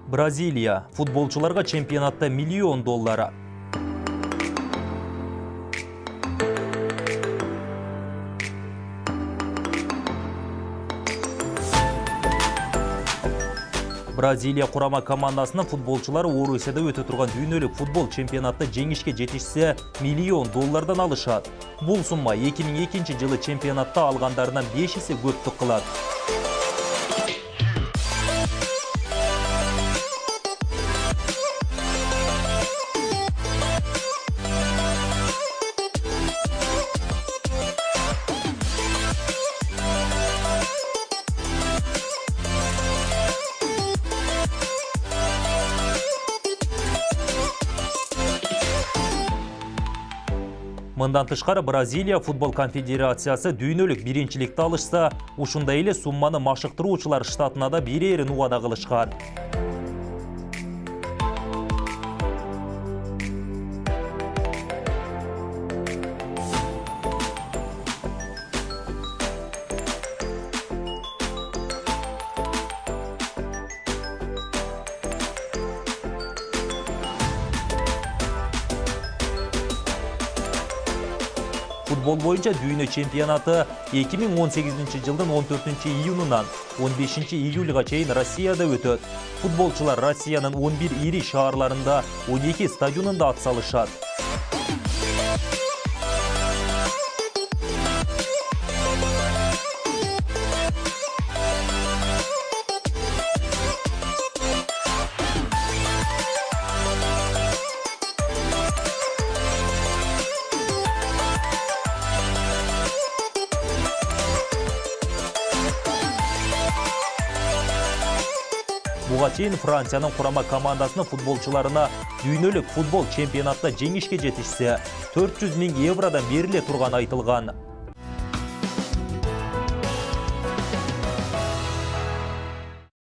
Бразилия футболчыларга чемпионатта $1 миллион. Бразилия құрама командасының футболчылары Орусияда өтө турган дүйнөлүк футбол чемпионатта жеңишке жетишсе $1 миллион алышат. Бул сумма 2002 жылы чемпионатта алгандарынан 5 есе көптүк кылат. Мындан тышкары Бразилия футбол конфедерациясы дүйнөлүк биринчиликти алышса, ушундай эле сумманы машыктыруучулар штатына да берерин убада кылышкан. Футбол боюнча дүйнө чемпионаты 2018 жылдын 14 июнунан 15 июльга чейин Россияда өтөт. Футболчулар Россиянын 11 ири шаарларында 12 стадионунда ат салышат. Буга чейин Франциянын курама командасынын футболчуларына дүйнөлүк футбол чемпионатта жеңишке жетишсе, €400 000 бериле турганы айтылган.